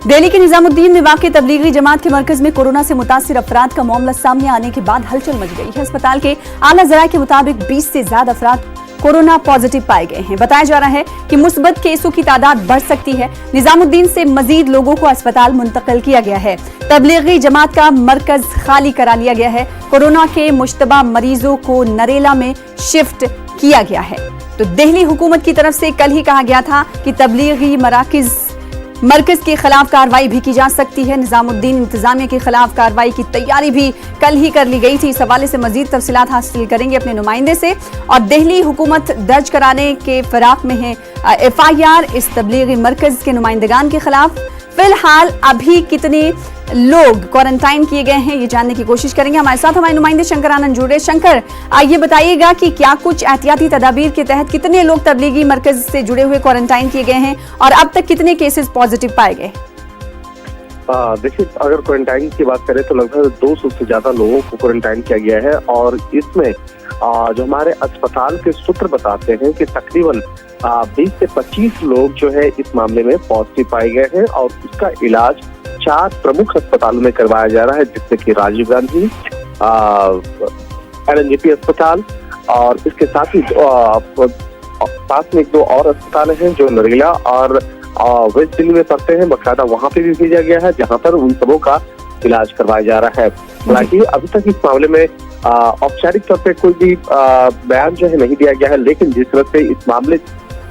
दिल्ली के निजामुद्दीन में वाक़ तबलीगी जमात के मरकज में कोरोना से मुतासिर अफराद का मामला सामने आने के बाद हलचल मच गई है। अस्पताल के आला ज़राए के मुताबिक 20 से ज्यादा अफराद कोरोना पॉजिटिव पाए गए हैं। बताया जा रहा है कि मुस्बत केसों की तादाद बढ़ सकती है। निजामुद्दीन से मजीद लोगों को अस्पताल मुंतकिल किया गया है। तबलीगी जमात का मरकज खाली करा लिया गया है। कोरोना के मुश्तबा मरीजों को नरेला में शिफ्ट किया गया है। तो दिल्ली हुकूमत की तरफ से कल ही कहा गया था कि तबलीगी मरकज के खिलाफ कार्रवाई भी की जा सकती है। निजामुद्दीन इंतजामिया के खिलाफ कार्रवाई की तैयारी भी कल ही कर ली गई थी। इस हवाले से मजीद तफसीलात हासिल करेंगे अपने नुमाइंदे से। और दिल्ली हुकूमत दर्ज कराने के फिराक में है FIR इस तबलीगी मरकज के नुमाइंदगान के खिलाफ। फिलहाल अभी कितने लोग क्वारंटाइन किए गए हैं ये जानने की कोशिश करेंगे। हमारे साथ हमारे नुमाइंदे शंकर आनंद जुड़े। शंकर, ये बताइएगा कि क्या कुछ एहतियाती तदाबीर के तहत कितने लोग तबलीगी मरकज से जुड़े हुए क्वारंटाइन किए गए हैं और अब तक कितने केसेस पॉजिटिव पाए गए? देखिए, अगर क्वारंटाइन की बात करें तो लगभग 200 से ज्यादा लोगों को क्वारंटाइन किया गया है। और इसमें जो हमारे अस्पताल के सूत्र बताते हैं कि तकरीबन 20 से 25 लोग जो है इस मामले में पॉजिटिव पाए गए हैं और उसका इलाज 4 प्रमुख अस्पतालों में करवाया जा रहा है, जिसमें कि राजीव गांधी, LNJP अस्पताल और इसके साथ ही पास में 2 और अस्पताल हैं जो नरेला और वेस्ट दिल्ली में पड़ते हैं। बकायदा वहां पे भी भेजा गया है जहां पर उन सबों का इलाज करवाया जा रहा है। हालांकि अभी तक इस मामले में औपचारिक तौर पे कोई भी बयान जो है नहीं दिया गया है, लेकिन जिस तरह से इस मामले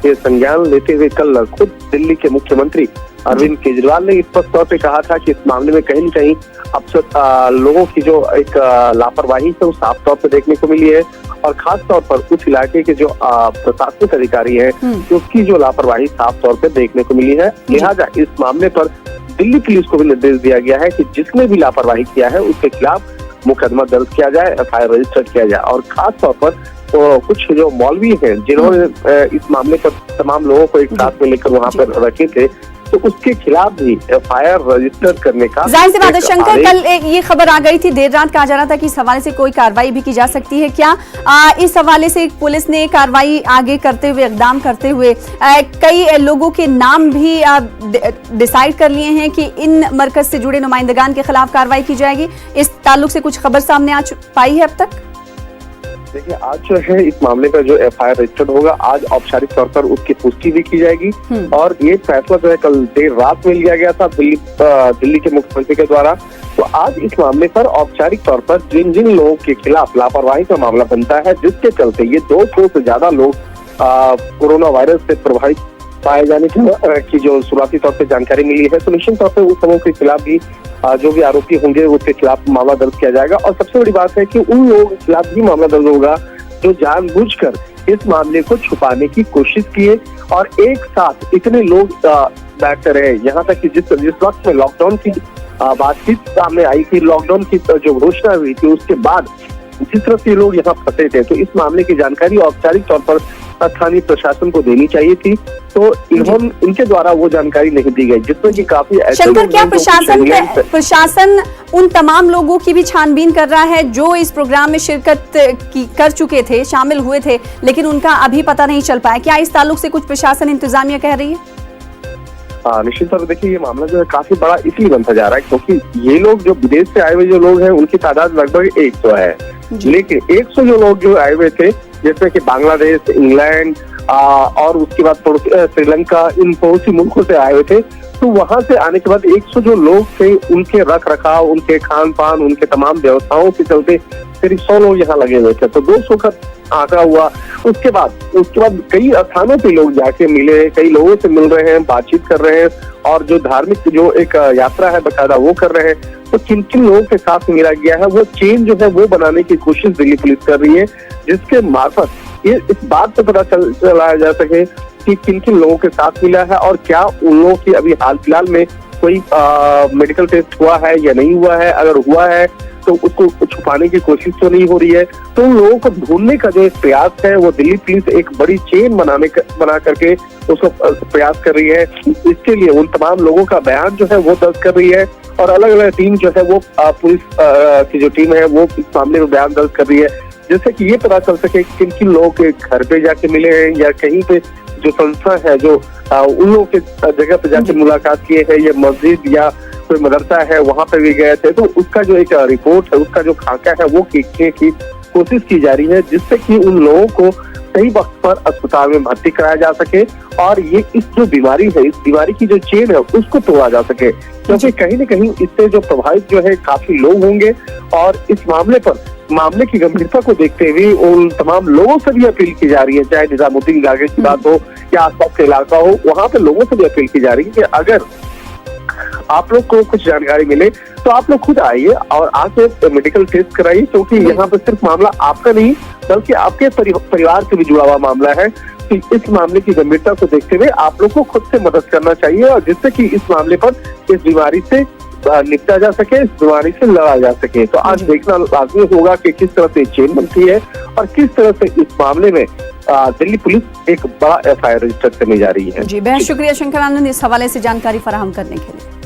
के संज्ञान लेते हुए कल खुद दिल्ली के मुख्यमंत्री अरविंद केजरीवाल ने स्पष्ट तौर पे कहा था कि इस मामले में कहीं न कहीं अब लोगों की जो एक लापरवाही है वो साफ तौर पे देखने को मिली है और खास तौर पर उस इलाके के जो प्रशासनिक अधिकारी हैं उसकी जो लापरवाही साफ तौर पे देखने को मिली है। लिहाजा इस मामले पर दिल्ली पुलिस को भी निर्देश दिया गया है कि जिसने भी लापरवाही किया है उसके खिलाफ मुकदमा दर्ज किया जाए, FIR रजिस्टर किया जाए। और खास तौर पर कुछ जो मौलवी हैं जिन्होंने इस मामले पर तमाम लोगों को एक साथ में लेकर वहां पर रखे थे, तो उसके खिलाफ भी FIR रजिस्टर करने का जाहिर सी बात है। शंकर, कल ये खबर आ गई थी, देर रात कहा जा रहा था कि इस हवाले से कोई कार्रवाई भी की जा सकती है। क्या इस हवाले से पुलिस ने कार्रवाई आगे करते हुए, इकदाम करते हुए कई लोगों के नाम भी डिसाइड कर लिए हैं कि इन मरकज से जुड़े नुमाइंदगान के खिलाफ कार्रवाई की जाएगी? इस ताल्लुक से कुछ खबर सामने आ पाई है अब तक? देखिए, आज जो है इस मामले का जो FIR रजिस्टर्ड होगा, आज औपचारिक तौर पर उसकी पुष्टि भी की जाएगी। और ये फैसला जो है कल देर रात में लिया गया था दिल्ली के मुख्यमंत्री के द्वारा। तो आज इस मामले पर औपचारिक तौर पर जिन जिन लोगों के खिलाफ लापरवाही का मामला बनता है, जिसके चलते ये 200 से ज्यादा लोग कोरोना वायरस से प्रभावित पाए जाने की जो शुरुआती तौर पर जानकारी मिली है, तो निश्चित तौर पर उस समूह के खिलाफ भी जो भी आरोपी होंगे उसके खिलाफ मामला दर्ज किया जाएगा। और सबसे बड़ी बात है कि उन लोगों के खिलाफ भी मामला दर्ज होगा जो जानबूझकर इस मामले को छुपाने की कोशिश किए और एक साथ इतने लोग बैठते रहे। यहाँ तक कि जिस वक्त में लॉकडाउन की बातचीत सामने आई थी, लॉकडाउन की जो घोषणा हुई थी, उसके बाद जिस तरह से लोग यहाँ फंसे थे, तो इस मामले की जानकारी औपचारिक तौर पर स्थानीय प्रशासन को देनी चाहिए थी, तो इनके द्वारा वो जानकारी नहीं दी गई, जिसमें कि काफी शंकर, क्या प्रशासन उन तमाम लोगों की भी छानबीन कर रहा है जो इस प्रोग्राम में शिरकत कर चुके थे, शामिल हुए थे, लेकिन उनका अभी पता नहीं चल पाया? क्या इस ताल्लुक से कुछ प्रशासन इंतजामिया कह रही है? निश्चित तौर पर देखिए, ये मामला जो है काफी बड़ा इसलिए बनता जा रहा है क्योंकि ये लोग जो विदेश से आए हुए जो लोग हैं उनकी तादाद लगभग 100 है, लेकिन 100 जो लोग जो आए हुए थे, जैसे कि बांग्लादेश, इंग्लैंड और उसके बाद श्रीलंका, इन बहुत सी मुल्कों से आए हुए थे। तो वहां से आने के बाद 100 जो लोग थे, उनके रख रखाव, उनके खान पान, उनके तमाम व्यवस्थाओं के चलते सिर्फ 100 लोग यहाँ लगे हुए थे, तो 200 का आंकड़ा हुआ। उसके बाद कई स्थानों पे लोग जाके मिले, कई लोगों से मिल रहे हैं, बातचीत कर रहे हैं और जो धार्मिक जो एक यात्रा है बकायदा वो कर रहे हैं। तो किन किन लोगों के साथ मिला गया है, वो चेन जो है वो बनाने की कोशिश दिल्ली पुलिस कर रही है, जिसके मार्फत ये इस बात पे पता चलाया जा सके कि किन किन लोगों के साथ मिला है और क्या उन लोगों की अभी हाल फिलहाल में कोई मेडिकल टेस्ट हुआ है या नहीं हुआ है। अगर हुआ है तो उसको छुपाने की कोशिश तो नहीं हो रही है। तो उन लोगों को ढूंढने का जो एक प्रयास है वो दिल्ली पुलिस एक बड़ी चेन बना करके उसको प्रयास कर रही है। इसके लिए उन तमाम लोगों का बयान जो है वो दर्ज कर रही है और अलग अलग टीम जो है वो पुलिस की जो टीम है वो इस मामले में बयान दर्ज कर रही है, जिससे कि ये पता चल सके किन किन लोगों के घर पे जाके मिले हैं या कहीं पे जो संस्था है, जो उन लोगों के जगह पे जाके मुलाकात किए हैं, ये मस्जिद या कोई मदरसा है वहां पे भी गए थे, तो उसका जो एक रिपोर्ट है, उसका जो खाका है वो खींचने की कोशिश की जा रही है, जिससे कि उन लोगों को सही वक्त पर अस्पताल में भर्ती कराया जा सके और ये इस जो बीमारी है, इस बीमारी की जो चेन है उसको तोड़ा जा सके, क्योंकि कहीं न कहीं इससे जो प्रभावित जो है काफी लोग होंगे। और इस मामले की गंभीरता को देखते हुए उन तमाम लोगों से भी अपील की जा रही है, चाहे निजामुद्दीन गागे की बात हो या आसपास का इलाका हो, वहां पे लोगों से भी अपील की जा रही है कि अगर आप लोग को कुछ जानकारी मिले तो आप लोग खुद आइए और आके मेडिकल टेस्ट कराइए, क्योंकि यहाँ पे सिर्फ मामला आपका नहीं बल्कि आपके परिवार से भी जुड़ा हुआ मामला है। कि इस मामले की गंभीरता को देखते हुए आप लोग को खुद से मदद करना चाहिए, और जिससे कि इस मामले पर, इस बीमारी से निपटा जा सके, इस बीमारी से लड़ा जा सके। तो आज देखना लाजमी होगा कि किस तरह से चेन बनती है और किस तरह से इस मामले में दिल्ली पुलिस एक बड़ा FIR रजिस्टर करने जा रही है। जी, बेहद शुक्रिया शंकर आनंद इस हवाले से जानकारी फराहम करने के लिए।